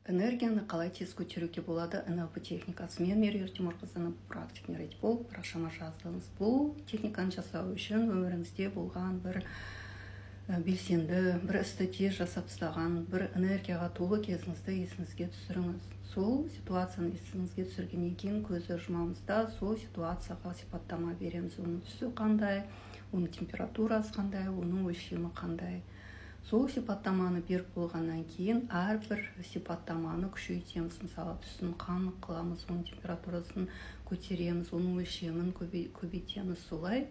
Энергияны қалай тез көтеруге болады НЛП техникасы. Мен Меруерт Тимурқызының практик нейротиполог, парақшама жаздыңыз. Бұл техниканы жасау үшін өміріңізде болған бір белсенді, бір істі тез жасап тастаған, бір энергияға толы кезіңізді есіңізге түсіріңіз. Сол ситуацияны есіңізге түсіргеннен кейін көзді жұмамызда сол ситуацияға сипаттама береміз. Оның түсі қандай, оның температурасы қандай, оның өлшемі қандай. Сол сипаттаманы беріп болғаннан кейін әрбір сипаттаманы күшейтеміз. Мысалы, түсін қанық қыламыз, оның температурасын көтереміз, оның өлшемін көбейтеміз. Солай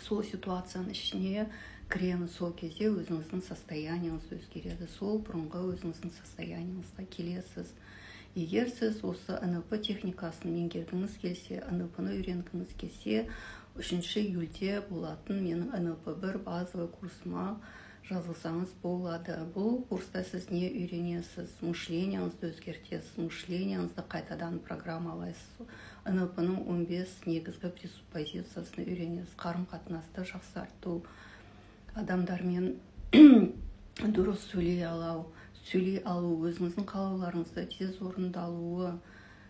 сол ситуацияның ішіне кіреміз. Сол кезде өзіңіздің состояниеңіз өзгереді. Сол бұрынғы өзіңіздің состояниеңізға келесіз. Егер сіз осы НЛП техникасын меңгергіңіз келсе, НЛП-ны үйренгіңіз келсе, 3 июльде болатын менің НЛП-1 базовый курсыма жазылсаңыз болады. Бұл курста сіз не үйренесіз? Мышлениеңізді өзгертесіз, мышлениеңізді қайтадан программалайсыз. НЛП-ның 15 негізгі пресуппозициясын үйренесіз. Қарым-қатынасты жақсарту, адамдармен дұрыс сөйлей алу, өзіңіздің қалауларыңызды тез орындалуы,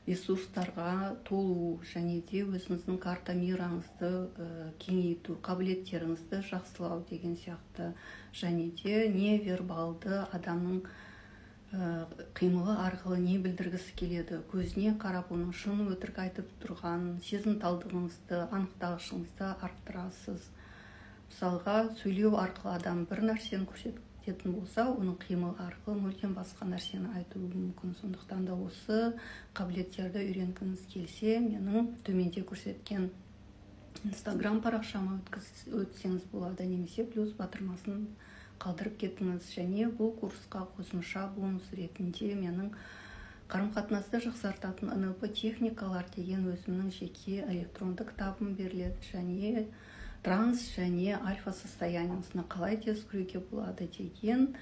ресурстарға толу, және де өзіңіздің карта мираңызды кеңейту, қабілеттеріңізді жақсылау деген сияқты. Және де невербалды адамның қимылы арқылы не білдіргісі келеді. Көзіне қарап, оның шын өтірік айтып тұрған сезімталдығыңызды, анықтағышыңызды арттырасыз. Мысалға, сөйлеу арқылы адам бір нәрсені көрсететін болса, оның қимыл арқылы мүлдем басқа нәрсені айтуы мүмкін. Сондықтан да осы қабілеттерді үйренгіңіз келсе, менің төменде көрсеткен Инстаграм парақшама өтсеңіз болады, немесе плюс батырмасын қалдырып кетіңіз. Және бұл курсқа қосымша бонус ретінде менің қарым-қатынасты жақсартатын НЛП техникалар деген өзімнің жеке электронды кітабым беріледі. Және транс және альфа состояниесіне қалай тез кіруге болады деген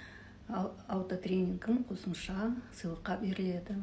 аутотренингім қосымша сыйлыққа беріледі.